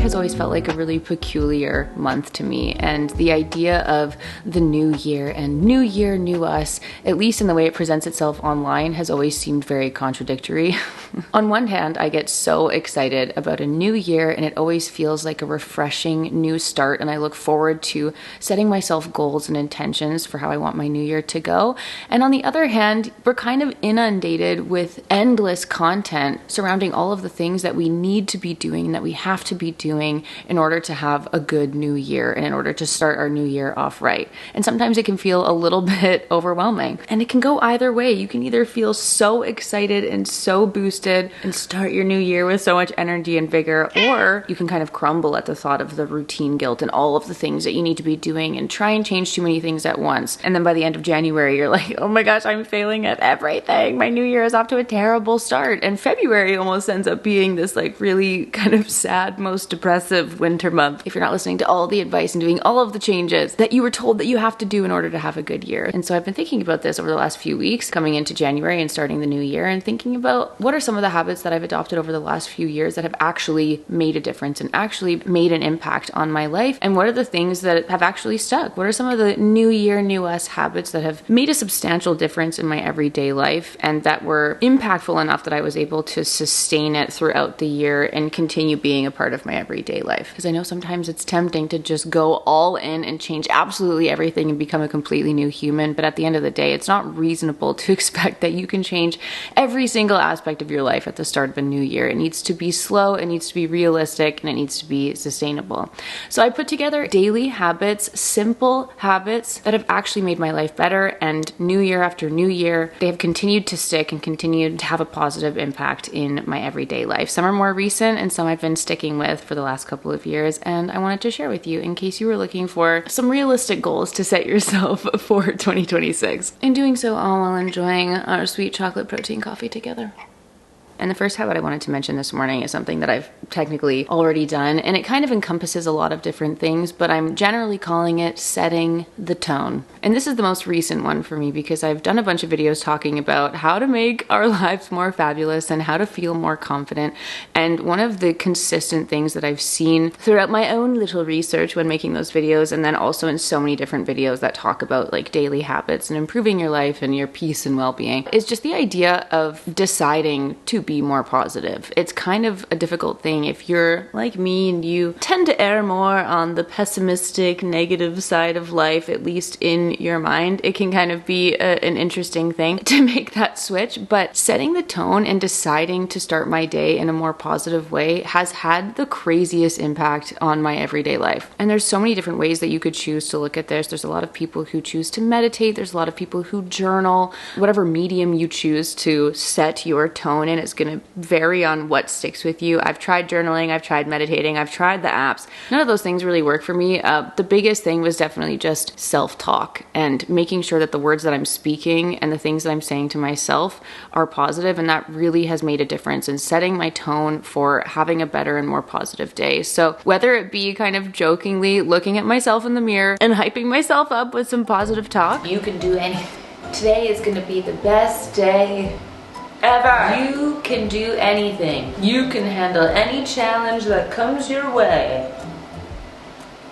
has always felt like a really peculiar month to me, and the idea of the new year and new year, new us, at least in the way it presents itself online, has always seemed very contradictory. On one hand, I get so excited about a new year, and it always feels like a refreshing new start, and I look forward to setting myself goals and intentions for how I want my new year to go. And on the other hand, we're kind of inundated with endless content surrounding all of the things that we need to be doing, that we have to be doing in order to have a good new year and in order to start our new year off right. And sometimes it can feel a little bit overwhelming, and it can go either way. You can either feel so excited and so boosted and start your new year with so much energy and vigor, or you can kind of crumble at the thought of the routine guilt and all of the things that you need to be doing and try and change too many things at once. And then by the end of January, you're like, oh my gosh, I'm failing at everything. My new year is off to a terrible start. And February almost ends up being this like really kind of sad, most depressive winter month if you're not listening to all the advice and doing all of the changes that you were told that you have to do in order to have a good year. And so I've been thinking about this over the last few weeks, coming into January and starting the new year, and thinking about what are some of the habits that I've adopted over the last few years that have actually made a difference and actually made an impact on my life, and what are the things that have actually stuck? What are some of the new year, new us habits that have made a substantial difference in my everyday life and that were impactful enough that I was able to sustain it throughout the year and continue being a part of my everyday life? Because I know sometimes it's tempting to just go all in and change absolutely everything and become a completely new human, but at the end of the day, it's not reasonable to expect that you can change every single aspect of your life at the start of a new year. It needs to be slow, it needs to be realistic, and it needs to be sustainable. So I put together daily habits, simple habits that have actually made my life better, and new year after new year, they have continued to stick and continued to have a positive impact in my everyday life. Some are more recent and some I've been sticking with for the last couple of years, and I wanted to share with you in case you were looking for some realistic goals to set yourself for 2026. In doing so, all while enjoying our sweet chocolate protein coffee together. And the first habit I wanted to mention this morning is something that I've technically already done, and it kind of encompasses a lot of different things, but I'm generally calling it setting the tone. And this is the most recent one for me because I've done a bunch of videos talking about how to make our lives more fabulous and how to feel more confident. And one of the consistent things that I've seen throughout my own little research when making those videos, and then also in so many different videos that talk about like daily habits and improving your life and your peace and well-being, is just the idea of deciding to be more positive. It's kind of a difficult thing if you're like me and you tend to err more on the pessimistic, negative side of life, at least in your mind. It can kind of be an interesting thing to make that switch, but setting the tone and deciding to start my day in a more positive way has had the craziest impact on my everyday life. And there's so many different ways that you could choose to look at this. There's a lot of people who choose to meditate. There's a lot of people who journal. Whatever medium you choose to set your tone in is going to vary on what sticks with you. I've tried journaling, I've tried meditating, I've tried the apps. None of those things really work for me. The biggest thing was definitely just self-talk and making sure that the words that I'm speaking and the things that I'm saying to myself are positive, and that really has made a difference in setting my tone for having a better and more positive day. So whether it be kind of jokingly looking at myself in the mirror and hyping myself up with some positive talk, you can do anything. Today is going to be the best day ever. You can do anything. You can handle any challenge that comes your way.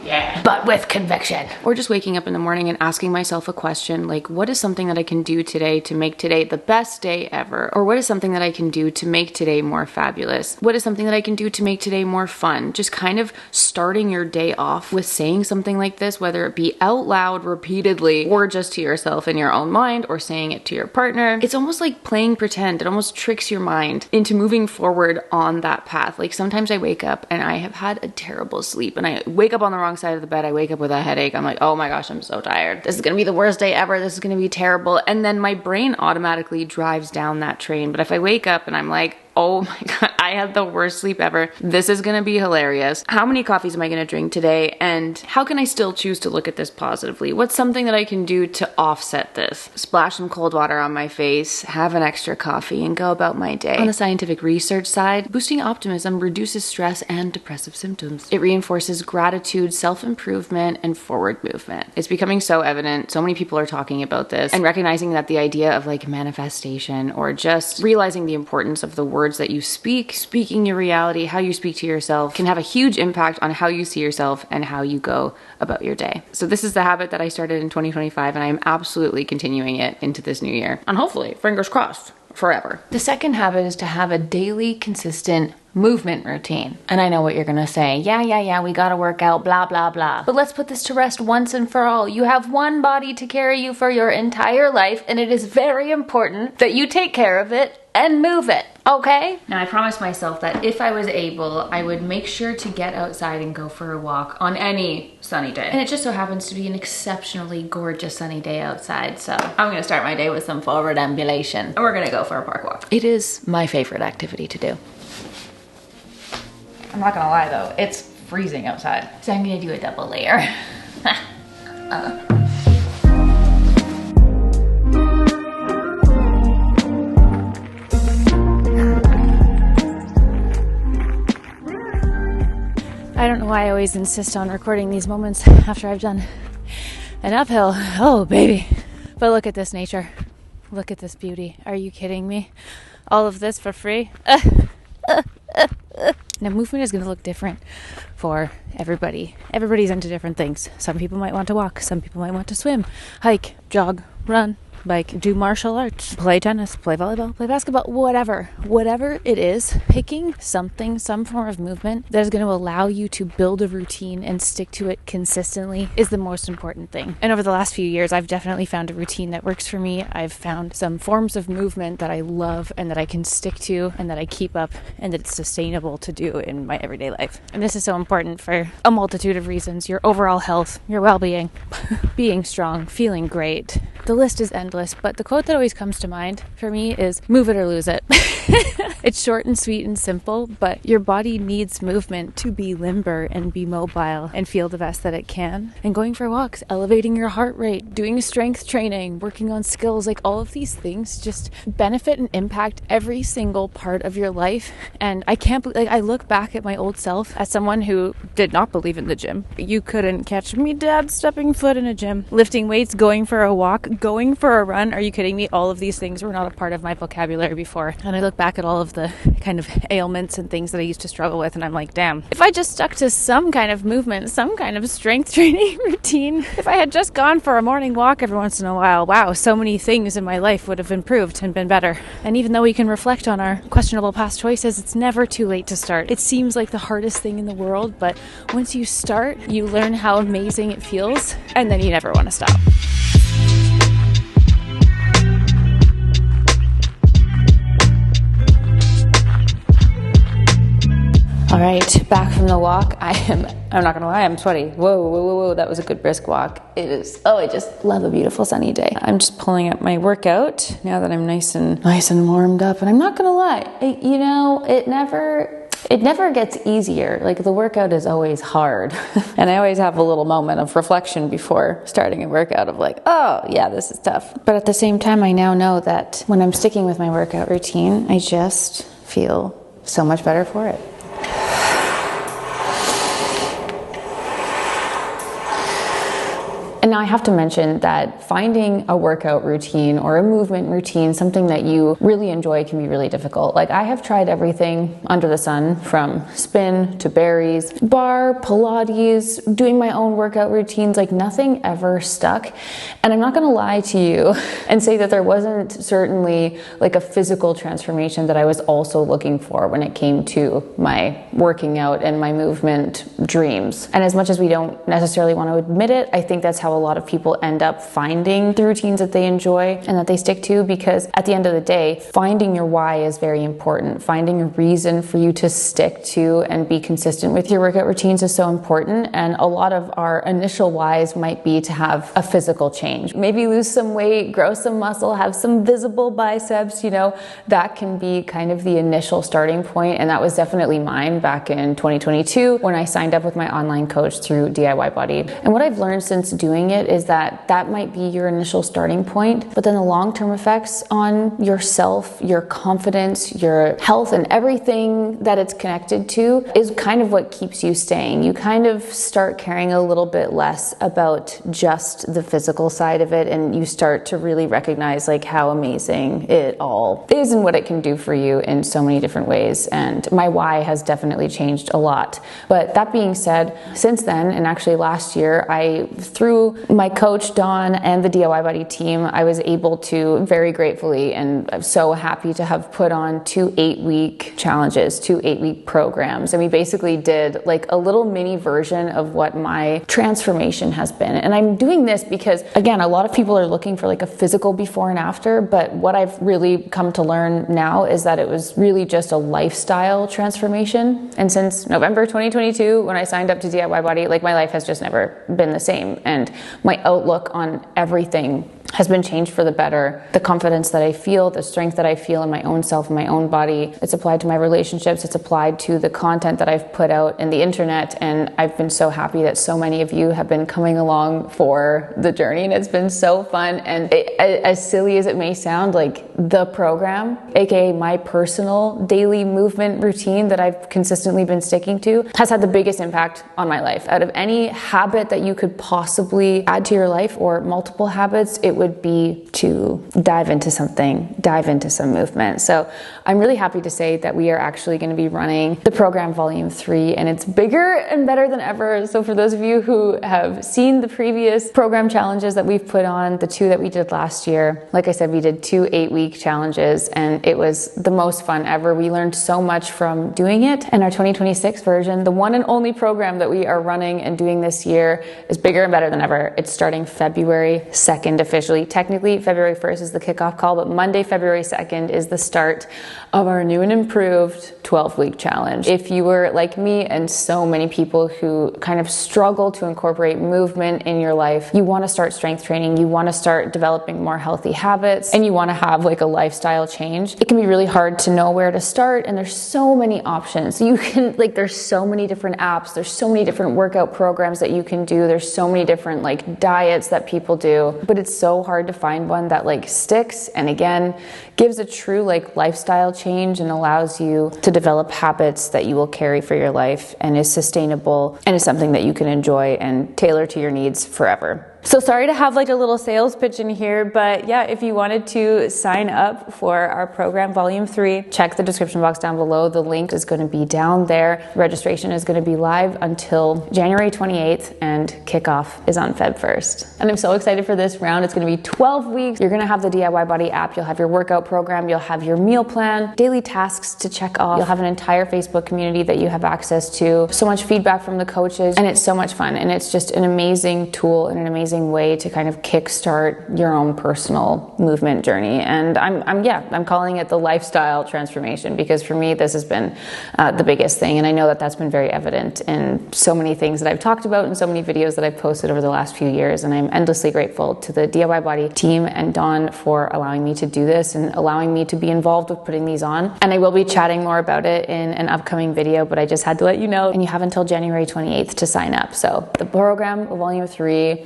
Yeah. But with conviction. Or just waking up in the morning and asking myself a question like, what is something that I can do today to make today the best day ever? Or what is something that I can do to make today more fabulous? What is something that I can do to make today more fun? Just kind of starting your day off with saying something like this, whether it be out loud repeatedly or just to yourself in your own mind or saying it to your partner. It's almost like playing pretend. It almost tricks your mind into moving forward on that path. Like sometimes I wake up and I have had a terrible sleep and I wake up on the wrong side of the bed. I wake up with a headache. I'm like, oh my gosh, I'm so tired. This is going to be the worst day ever. This is going to be terrible. And then my brain automatically drives down that train. But if I wake up and I'm like, oh my God, I had the worst sleep ever. This is gonna be hilarious. How many coffees am I gonna drink today? And how can I still choose to look at this positively? What's something that I can do to offset this? Splash some cold water on my face, have an extra coffee, and go about my day. On the scientific research side, boosting optimism reduces stress and depressive symptoms. It reinforces gratitude, self-improvement, and forward movement. It's becoming so evident. So many people are talking about this and recognizing that the idea of like manifestation or just realizing the importance of the word words that you speak, speaking your reality, how you speak to yourself can have a huge impact on how you see yourself and how you go about your day. So this is the habit that I started in 2025, and I am absolutely continuing it into this new year. And hopefully, fingers crossed, forever. The second habit is to have a daily, consistent movement routine. And I know what you're gonna say. Yeah, we gotta work out, blah, blah, blah. But let's put this to rest once and for all. You have one body to carry you for your entire life, and it is very important that you take care of it and move it, okay? Now, I promised myself that if I was able, I would make sure to get outside and go for a walk on any sunny day. And it just so happens to be an exceptionally gorgeous sunny day outside, so I'm gonna start my day with some forward ambulation, and we're gonna go for a park walk. It is my favorite activity to do. I'm not gonna lie though, it's freezing outside. So I'm gonna do a double layer. I don't know why I always insist on recording these moments after I've done an uphill. Oh, baby. But look at this nature. Look at this beauty. Are you kidding me? All of this for free? Now, movement is going to look different for everybody. Everybody's into different things. Some people might want to walk. Some people might want to swim, hike, jog, run, bike, do martial arts, play tennis, play volleyball, play basketball, whatever it is, picking something, some form of movement that is going to allow you to build a routine and stick to it consistently is the most important thing. And over the last few years, I've definitely found a routine that works for me. I've found some forms of movement that I love and that I can stick to and that I keep up and that it's sustainable to do in my everyday life. And this is so important for a multitude of reasons: your overall health, your well-being, being strong, feeling great. The list is endless, but the quote that always comes to mind for me is move it or lose it. It's short and sweet and simple, but your body needs movement to be limber and be mobile and feel the best that it can. And going for walks, elevating your heart rate, doing strength training, working on skills, like all of these things just benefit and impact every single part of your life. And I can't believe, I look back at my old self as someone who did not believe in the gym. You couldn't catch me dead stepping foot in a gym, lifting weights, going for a walk, going for a run. Are you kidding me? All of these things were not a part of my vocabulary before. And I look back at all of the kind of ailments and things that I used to struggle with, and I'm like, damn, if I just stuck to some kind of movement, some kind of strength training routine, if I had just gone for a morning walk every once in a while, wow, so many things in my life would have improved and been better. And even though we can reflect on our questionable past choices, it's never too late to start. It seems like the hardest thing in the world, but once you start, you learn how amazing it feels, and then you never want to stop. All right, back from the walk. I'm not gonna lie, I'm sweaty. Whoa, that was a good brisk walk. It is, I just love a beautiful sunny day. I'm just pulling up my workout now that I'm nice and warmed up. And I'm not gonna lie, it never gets easier. Like, the workout is always hard. And I always have a little moment of reflection before starting a workout of like, oh yeah, this is tough. But at the same time, I now know that when I'm sticking with my workout routine, I just feel so much better for it. And now I have to mention that finding a workout routine or a movement routine, something that you really enjoy, can be really difficult. Like, I have tried everything under the sun, from spin to berries, bar, Pilates, doing my own workout routines, like nothing ever stuck. And I'm not gonna lie to you and say that there wasn't certainly like a physical transformation that I was also looking for when it came to my working out and my movement dreams. And as much as we don't necessarily want to admit it, I think that's how a lot of people end up finding the routines that they enjoy and that they stick to, because at the end of the day, finding your why is very important. Finding a reason for you to stick to and be consistent with your workout routines is so important. And a lot of our initial whys might be to have a physical change. Maybe lose some weight, grow some muscle, have some visible biceps, that can be kind of the initial starting point. And that was definitely mine back in 2022 when I signed up with my online coach through DIYBODY. And what I've learned since doing doing it is that that might be your initial starting point, but then the long-term effects on yourself, your confidence, your health, and everything that it's connected to is kind of what keeps you staying. You kind of start caring a little bit less about just the physical side of it, and you start to really recognize like how amazing it all is and what it can do for you in so many different ways. And my why has definitely changed a lot. But that being said, since then, and actually last year, through my coach Dawn and the DIYBODY team, I was able to very gratefully, and I'm so happy to have put on 2 8-week challenges, 2 8-week programs. And we basically did like a little mini version of what my transformation has been. And I'm doing this because, again, a lot of people are looking for like a physical before and after, but what I've really come to learn now is that it was really just a lifestyle transformation. And since November 2022, when I signed up to DIYBODY, like my life has just never been the same. And my outlook on everything has been changed for the better. The confidence that I feel, the strength that I feel in my own self and my own body, it's applied to my relationships, it's applied to the content that I've put out in the internet. And I've been so happy that so many of you have been coming along for the journey, and it's been so fun. And as silly as it may sound, like the program, aka my personal daily movement routine that I've consistently been sticking to, has had the biggest impact on my life. Out of any habit that you could possibly add to your life, or multiple habits, it would be to dive into some movement. So I'm really happy to say that we are actually going to be running the program volume 3, and it's bigger and better than ever. So for those of you who have seen the previous program challenges that we've put on, the 2 that we did last year, like I said, we did 2 8-week challenges, and it was the most fun ever. We learned so much from doing it. And our 2026 version, the one and only program that we are running and doing this year, is bigger and better than ever. It's starting February 2nd officially. Technically, February 1st is the kickoff call, but Monday, February 2nd is the start of our new and improved 12-week challenge. If you were like me and so many people who kind of struggle to incorporate movement in your life, you want to start strength training, you want to start developing more healthy habits, and you want to have like a lifestyle change, it can be really hard to know where to start. And there's so many options. You can there's so many different apps, there's so many different workout programs that you can do, there's so many different like diets that people do, but it's so hard to find one that like sticks and again gives a true like lifestyle change and allows you to develop habits that you will carry for your life and is sustainable and is something that you can enjoy and tailor to your needs forever. So sorry to have like a little sales pitch in here, but yeah, if you wanted to sign up for our program volume 3, check the description box down below. The link is going to be down there. Registration is going to be live until January 28th and kickoff is on Feb 1st. And I'm so excited for this round. It's going to be 12 weeks. You're going to have the DIYBODY app. You'll have your workout program. You'll have your meal plan, daily tasks to check off. You'll have an entire Facebook community that you have access to. So much feedback from the coaches, and it's so much fun. And it's just an amazing tool and an amazing way to kind of kickstart your own personal movement journey. And I'm calling it the lifestyle transformation, because for me this has been the biggest thing, and I know that that's been very evident in so many things that I've talked about and so many videos that I've posted over the last few years. And I'm endlessly grateful to the DIYBODY team and Dawn for allowing me to do this and allowing me to be involved with putting these on. And I will be chatting more about it in an upcoming video, but I just had to let you know, and you have until January 28th to sign up. So the program volume 3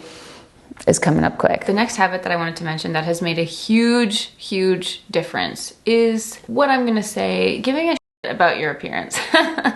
is coming up quick. The next habit that I wanted to mention that has made a huge difference is what I'm gonna say, giving a shit about your appearance.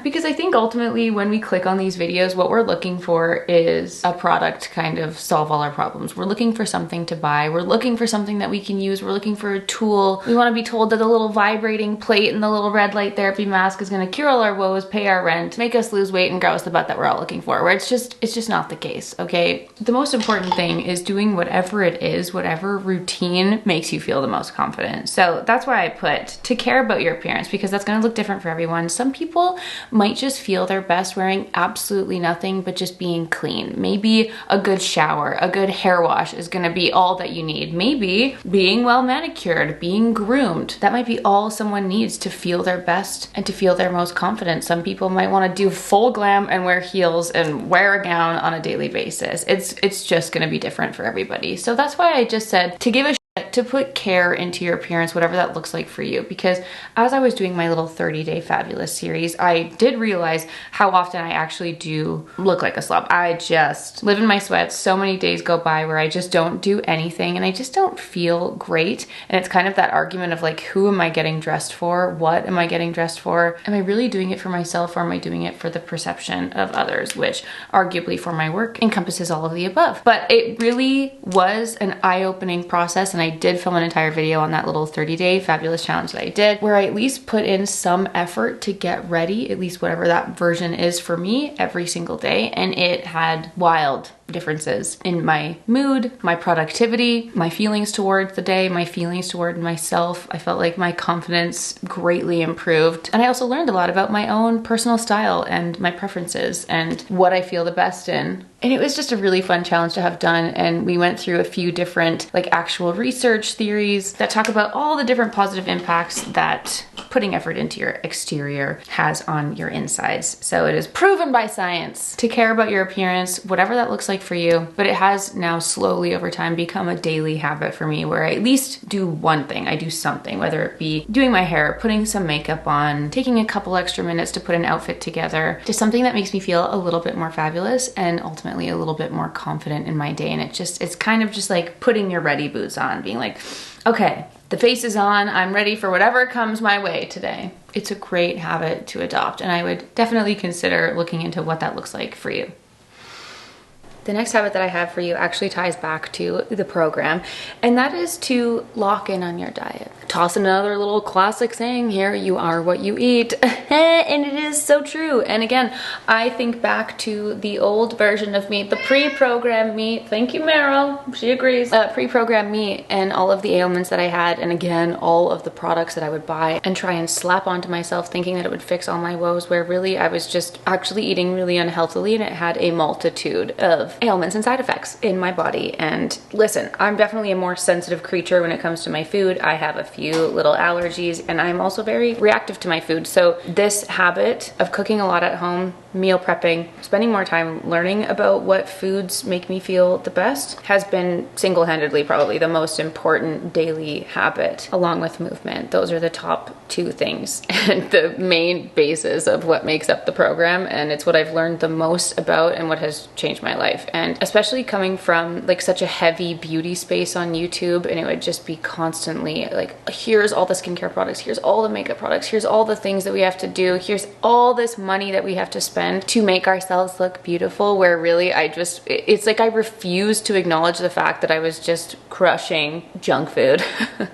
Because I think ultimately when we click on these videos, what we're looking for is a product to kind of solve all our problems. We're looking for something to buy. We're looking for something that we can use. We're looking for a tool. We want to be told that the little vibrating plate and the little red light therapy mask is going to cure all our woes, pay our rent, make us lose weight, and grow us the butt that we're all looking for, where it's just not the case, okay? The most important thing is doing whatever it is, whatever routine makes you feel the most confident. So that's why I put to care about your appearance, because that's going to look different for everyone. Some people might just feel their best wearing absolutely nothing but just being clean. Maybe a good shower, a good hair wash is gonna be all that you need. Maybe being well manicured, being groomed, that might be all someone needs to feel their best and to feel their most confident. Some people might wanna do full glam and wear heels and wear a gown on a daily basis. It's just gonna be different for everybody. So that's why I just said to give a to put care into your appearance, whatever that looks like for you. Because as I was doing my little 30-day fabulous series, I did realize how often I actually do look like a slob. I just live in my sweats. So many days go by where I just don't do anything and I just don't feel great. And it's kind of that argument of like, who am I getting dressed for? What am I getting dressed for? Am I really doing it for myself, or am I doing it for the perception of others, which arguably for my work encompasses all of the above. But it really was an eye-opening process, and I did film an entire video on that little 30-day fabulous challenge that I did, where I at least put in some effort to get ready, at least whatever that version is for me, every single day. And it had wild differences in my mood, my productivity, my feelings towards the day, my feelings toward myself. I felt like my confidence greatly improved. And I also learned a lot about my own personal style and my preferences and what I feel the best in. And it was just a really fun challenge to have done. And we went through a few different like actual research theories that talk about all the different positive impacts that putting effort into your exterior has on your insides. So it is proven by science to care about your appearance, whatever that looks like for you. But it has now slowly over time become a daily habit for me where I at least do one thing. I do something, whether it be doing my hair, putting some makeup on, taking a couple extra minutes to put an outfit together, just something that makes me feel a little bit more fabulous and ultimately a little bit more confident in my day. And it's kind of just like putting your ready boots on, being like, okay, the face is on, I'm ready for whatever comes my way today. It's a great habit to adopt, and I would definitely consider looking into what that looks like for you. The next habit that I have for you actually ties back to the program, and that is to lock in on your diet. Toss another little classic saying here, you are what you eat. And it is so true. And again, I think back to the old version of me, the pre-programmed me. Thank you, Meryl. She agrees. Pre-programmed me and all of the ailments that I had, and again, all of the products that I would buy and try and slap onto myself thinking that it would fix all my woes, where really I was just actually eating really unhealthily, and it had a multitude of ailments and side effects in my body. And listen, I'm definitely a more sensitive creature when it comes to my food. I have a few little allergies, and I'm also very reactive to my food. So this habit of cooking a lot at home, meal prepping, spending more time learning about what foods make me feel the best has been single-handedly probably the most important daily habit, along with movement. Those are the top two things and the main basis of what makes up the program. And it's what I've learned the most about and what has changed my life. And especially coming from like such a heavy beauty space on YouTube, and it would just be constantly like, here's all the skincare products, here's all the makeup products, here's all the things that we have to do, here's all this money that we have to spend to make ourselves look beautiful, where really it's like I refuse to acknowledge the fact that I was just crushing junk food.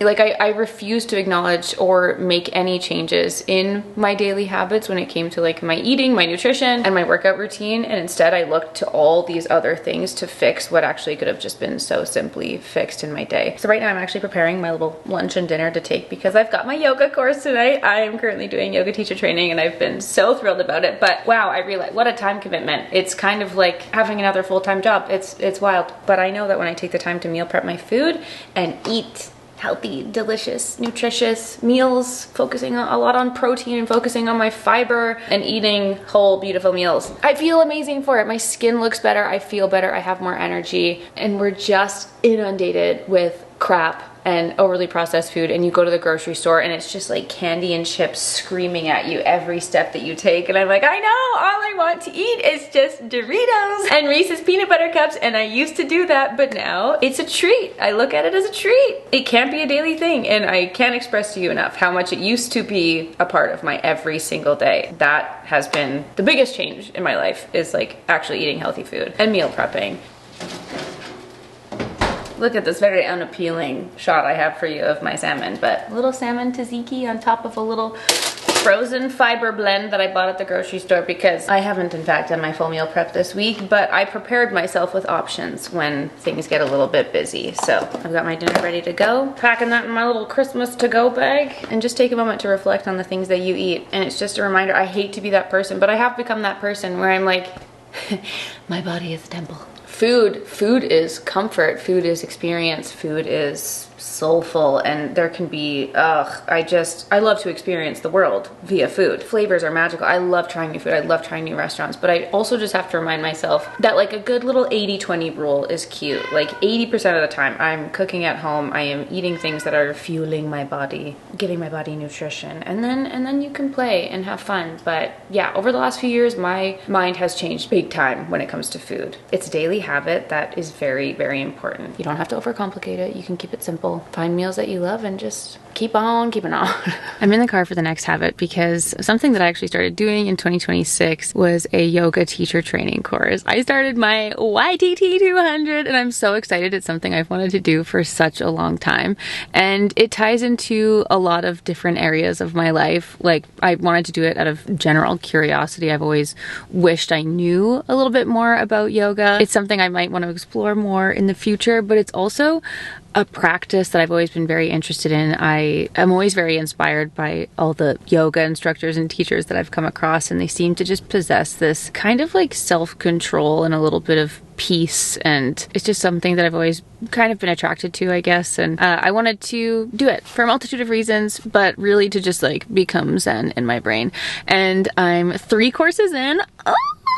Like I refuse to acknowledge or make any changes in my daily habits when it came to like my eating, my nutrition, and my workout routine. And instead I looked to all these other things to fix what actually could have just been so simply fixed in my day. So right now I'm actually preparing my little lunch and dinner to take because I've got my yoga course tonight. I am currently doing yoga teacher training and I've been so thrilled about it. But wow, I realized what a time commitment. It's kind of like having another full-time job. It's wild. But I know that when I take the time to meal prep my food and eat healthy, delicious, nutritious meals, focusing a lot on protein and focusing on my fiber and eating whole, beautiful meals, I feel amazing for it. My skin looks better, I feel better, I have more energy, and we're just inundated with crap and overly processed food, and you go to the grocery store and it's just like candy and chips screaming at you every step that you take, and I'm like, I know, all I want to eat is just Doritos and Reese's peanut butter cups, and I used to do that, but now it's a treat. I look at it as a treat. It can't be a daily thing, and I can't express to you enough how much it used to be a part of my every single day. That has been the biggest change in my life, is like actually eating healthy food and meal prepping. Look at this very unappealing shot I have for you of my salmon, but a little salmon tzatziki on top of a little frozen fiber blend that I bought at the grocery store, because I haven't in fact done my full meal prep this week, but I prepared myself with options when things get a little bit busy. So I've got my dinner ready to go, packing that in my little Christmas to-go bag, and just take a moment to reflect on the things that you eat. And it's just a reminder, I hate to be that person, but I have become that person where I'm like, my body is a temple. Food is comfort, food is experience, food is soulful, and there can be, I love to experience the world via food. Flavors are magical. I love trying new food. I love trying new restaurants, but I also just have to remind myself that like a good little 80-20 rule is cute. Like 80% of the time I'm cooking at home, I am eating things that are fueling my body, giving my body nutrition, and then you can play and have fun. But yeah, over the last few years, my mind has changed big time when it comes to food. It's a daily habit that is very, very important. You don't have to overcomplicate it. You can keep it simple. Find meals that you love and just keep on keeping on. I'm in the car for the next habit because something that I actually started doing in 2026 was a yoga teacher training course. I started my YTT 200 and I'm so excited. It's something I've wanted to do for such a long time. And it ties into a lot of different areas of my life. Like, I wanted to do it out of general curiosity. I've always wished I knew a little bit more about yoga. It's something I might want to explore more in the future, but it's also a practice that I've always been very interested in. I am always very inspired by all the yoga instructors and teachers that I've come across, and they seem to just possess this kind of like self-control and a little bit of peace, and it's just something that I've always kind of been attracted to, I guess. And I wanted to do it for a multitude of reasons, but really to just like become zen in my brain. And I'm 3 courses in.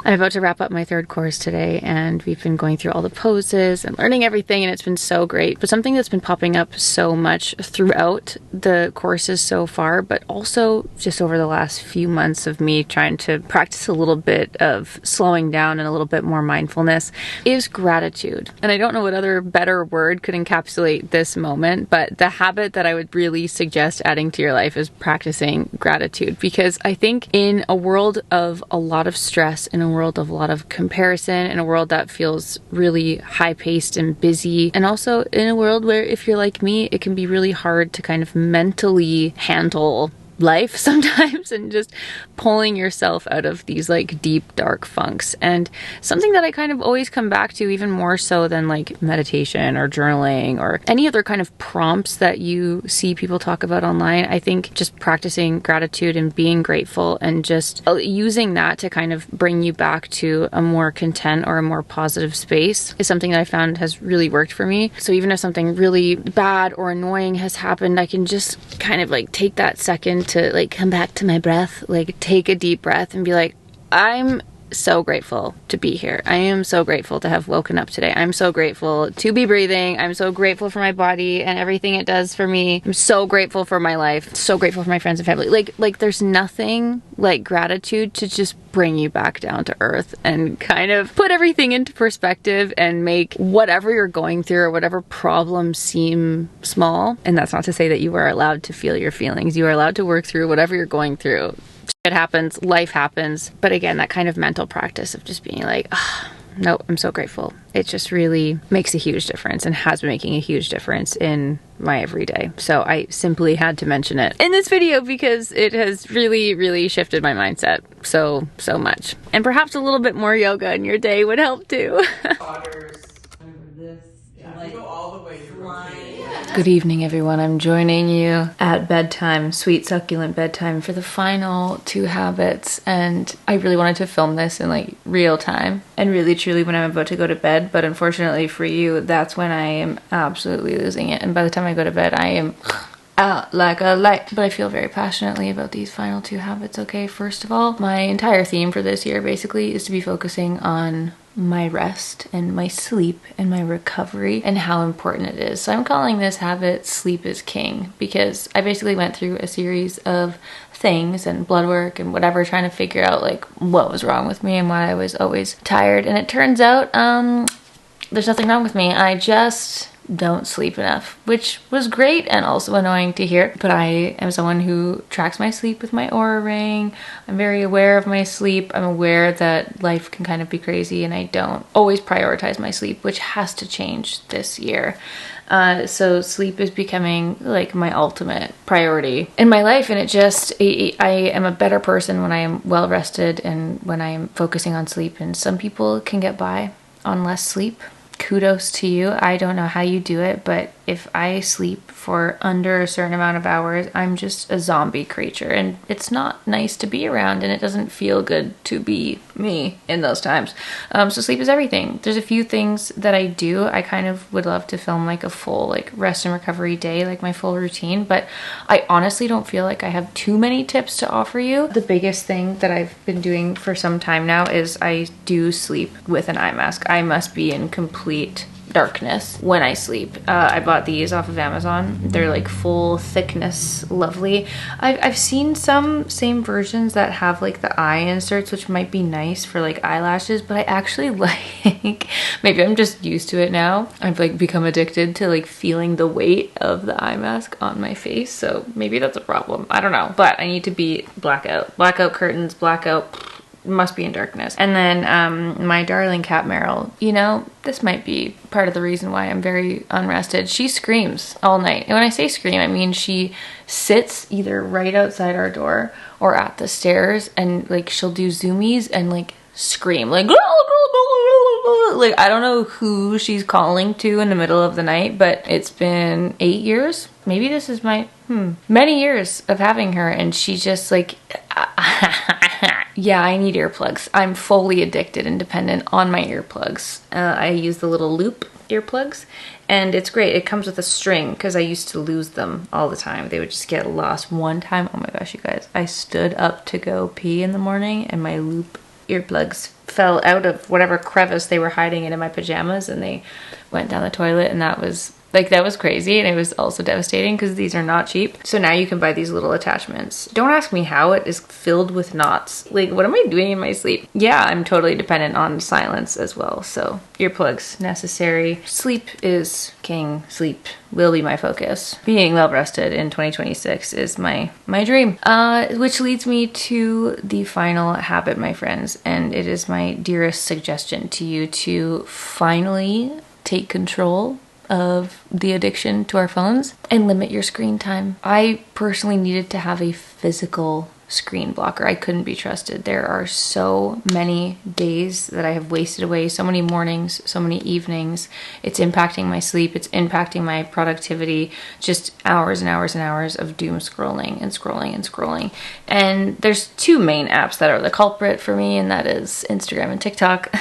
I'm about to wrap up my 3rd course today, and we've been going through all the poses and learning everything, and it's been so great. But something that's been popping up so much throughout the courses so far, but also just over the last few months of me trying to practice a little bit of slowing down and a little bit more mindfulness, is gratitude. And I don't know what other better word could encapsulate this moment, but the habit that I would really suggest adding to your life is practicing gratitude. Because I think in a world of a lot of stress, in a world of a lot of comparison, in a world that feels really high-paced and busy, and also in a world where, if you're like me, it can be really hard to kind of mentally handle life sometimes, and just pulling yourself out of these like deep dark funks. And something that I kind of always come back to, even more so than like meditation or journaling or any other kind of prompts that you see people talk about online, I think just practicing gratitude and being grateful and just using that to kind of bring you back to a more content or a more positive space is something that I found has really worked for me. So even if something really bad or annoying has happened, I can just kind of like take that second to like come back to my breath, like take a deep breath and be like, I'm so grateful to be here. I am so grateful to have woken up today. I'm so grateful to be breathing. I'm so grateful for my body and everything it does for me. I'm so grateful for my life. So grateful for my friends and family. Like there's nothing like gratitude to just bring you back down to earth and kind of put everything into perspective and make whatever you're going through or whatever problems seem small. And that's not to say that you are allowed to feel your feelings. You are allowed to work through whatever you're going through. It happens, life happens. But again, that kind of mental practice of just being like, no, I'm so grateful. It just really makes a huge difference and has been making a huge difference in my everyday. So I simply had to mention it in this video because it has really, really shifted my mindset so much. And perhaps a little bit more yoga in your day would help too. Good evening, everyone. I'm joining you at bedtime, sweet, succulent bedtime, for the final 2 habits. And I really wanted to film this in like real time and really truly when I'm about to go to bed. But unfortunately for you, that's when I am absolutely losing it. And by the time I go to bed, I am out like a light. But I feel very passionately about these final 2 habits. Okay, first of all, my entire theme for this year basically is to be focusing on my rest and my sleep and my recovery and how important it is. So I'm calling this habit Sleep is King, because I basically went through a series of things and blood work and whatever, trying to figure out like what was wrong with me and why I was always tired. And it turns out there's nothing wrong with me. I just don't sleep enough, which was great and also annoying to hear. But I am someone who tracks my sleep with my Aura ring. I'm very aware of my sleep. I'm aware that life can kind of be crazy and I don't always prioritize my sleep, which has to change this year. So sleep is becoming like my ultimate priority in my life, and I am a better person when I am well rested and when I am focusing on sleep. And some people can get by on less sleep. Kudos to you. I don't know how you do it, but if I sleep for under a certain amount of hours, I'm just a zombie creature, and it's not nice to be around, and it doesn't feel good to be me in those times. So sleep is everything. There's a few things that I do. I kind of would love to film like a full like rest and recovery day, like my full routine, but I honestly don't feel like I have too many tips to offer you. The biggest thing that I've been doing for some time now is I do sleep with an eye mask. I must be in complete darkness when I sleep. I bought these off of Amazon. They're like full thickness, lovely. I've seen some same versions that have like the eye inserts, which might be nice for like eyelashes, but I actually like, maybe I'm just used to it now. I've like become addicted to like feeling the weight of the eye mask on my face, so maybe that's a problem. I don't know, but I need to be blackout curtains, blackout, must be in darkness. And then my darling cat Meryl, you know, this might be part of the reason why I'm very unrested. She screams all night. And when I say scream, I mean she sits either right outside our door or at the stairs, and like she'll do zoomies and like scream like I don't know who she's calling to in the middle of the night, but it's been 8 years. Maybe this is my many years of having her, and she just like yeah, I need earplugs. I'm fully addicted and dependent on my earplugs. I use the little loop earplugs, and it's great. It comes with a string because I used to lose them all the time. They would just get lost. One time, oh my gosh, you guys, I stood up to go pee in the morning and my loop earplugs fell out of whatever crevice they were hiding in my pajamas, and they went down the toilet, and that was crazy, and it was also devastating because these are not cheap. So now you can buy these little attachments. Don't ask me how. It is filled with knots. Like, what am I doing in my sleep? Yeah, I'm totally dependent on silence as well. So earplugs necessary. Sleep is king. Sleep will be my focus. Being well rested in 2026 is my dream. Which leads me to the final habit, my friends, and it is my dearest suggestion to you to finally take control of the addiction to our phones and limit your screen time. I personally needed to have a physical screen blocker. I couldn't be trusted. There are so many days that I have wasted away, so many mornings, so many evenings. It's impacting my sleep. It's impacting my productivity. Just hours and hours and hours of doom scrolling and scrolling and scrolling. And there's two main apps that are the culprit for me, and that is Instagram and TikTok.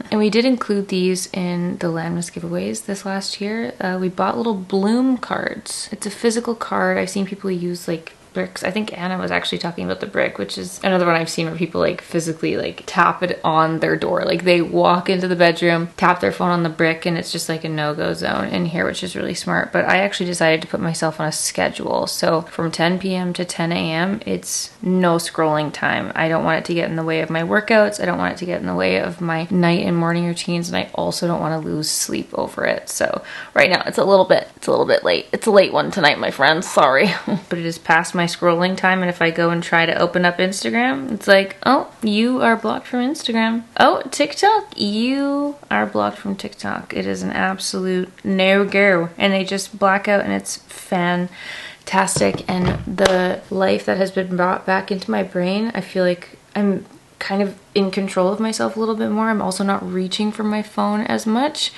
And we did include these in the Landmas giveaways this last year. We bought little bloom cards. It's a physical card. I've seen people use like bricks. I think Anna was actually talking about the brick, which is another one I've seen where people like physically like tap it on their door. Like they walk into the bedroom, tap their phone on the brick, and it's just like a no-go zone in here, which is really smart. But I actually decided to put myself on a schedule. So from 10 p.m. to 10 a.m., it's no scrolling time. I don't want it to get in the way of my workouts. I don't want it to get in the way of my night and morning routines, and I also don't want to lose sleep over it. So right now it's a little bit late. It's a late one tonight, my friends. Sorry. But it is past my scrolling time, and if I go and try to open up Instagram, it's like, oh, you are blocked from Instagram. Oh, TikTok, you are blocked from TikTok. It is an absolute no-go, and they just black out, and it's fantastic. And the life that has been brought back into my brain, I feel like I'm kind of in control of myself a little bit more. I'm also not reaching for my phone as much,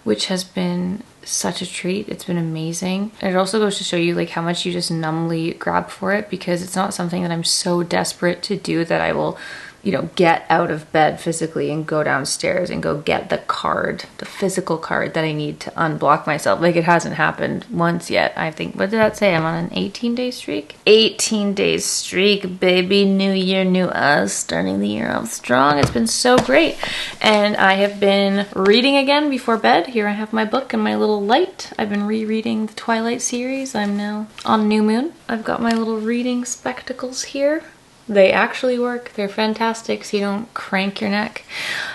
which has been such a treat. It's been amazing. And it also goes to show you like how much you just numbly grab for it, because it's not something that I'm so desperate to do that I will, you know, get out of bed physically and go downstairs and go get the card, the physical card that I need to unblock myself. Like, it hasn't happened once yet. I think, what did that say? I'm on an 18-day streak? 18-day streak, baby. New year, new us. Starting the year off strong. It's been so great. And I have been reading again before bed. Here I have my book and my little light. I've been rereading the Twilight series. I'm now on New Moon. I've got my little reading spectacles here. They actually work. They're fantastic, so you don't crank your neck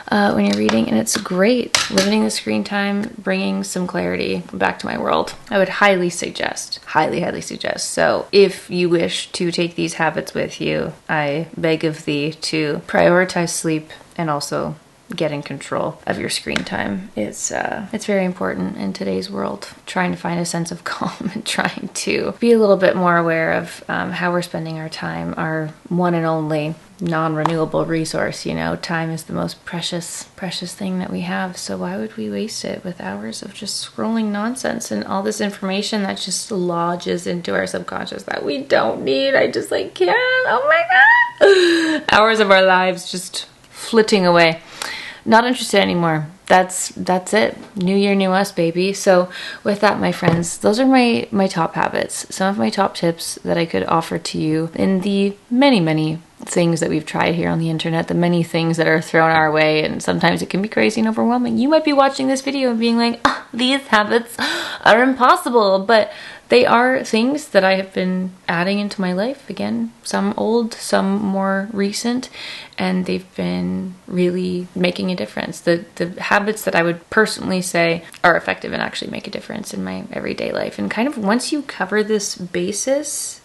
when you're reading, and it's great. Limiting the screen time, bringing some clarity back to my world. I would highly suggest, highly suggest. So if you wish to take these habits with you, I beg of thee to prioritize sleep and also get in control of your screen time. It's very important in today's world. Trying to find a sense of calm and trying to be a little bit more aware of how we're spending our time, our one and only non-renewable resource, you know. Time is the most precious thing that we have, so why would we waste it with hours of just scrolling nonsense and all this information that just lodges into our subconscious that we don't need? I just like can't. Oh my god. Hours of our lives just flitting away. Not interested anymore. That's it. New year, new us, baby. So with that, my friends, those are my top habits. Some of my top tips that I could offer to you in the many things that we've tried here on the internet, the many things that are thrown our way, and sometimes it can be crazy and overwhelming. You might be watching this video and being like, oh, these habits are impossible, but they are things that I have been adding into my life. Again, some old, some more recent, and they've been really making a difference. The habits that I would personally say are effective and actually make a difference in my everyday life. And kind of once you cover this basis,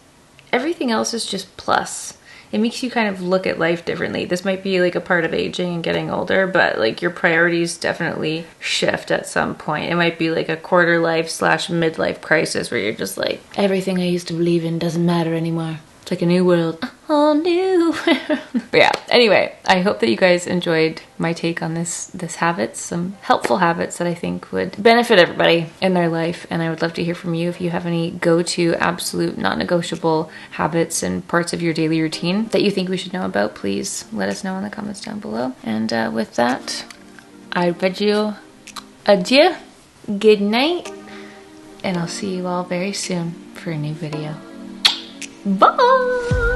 everything else is just plus. It makes you kind of look at life differently. This might be like a part of aging and getting older, but like your priorities definitely shift at some point. It might be like a quarter life / midlife crisis where you're just like, everything I used to believe in doesn't matter anymore. It's like a new world. A whole new world. But yeah, anyway, I hope that you guys enjoyed my take on this habits, some helpful habits that I think would benefit everybody in their life. And I would love to hear from you if you have any go-to, absolute, not negotiable habits and parts of your daily routine that you think we should know about. Please let us know in the comments down below. And with that, I bid you adieu, good night, and I'll see you all very soon for a new video. Bye!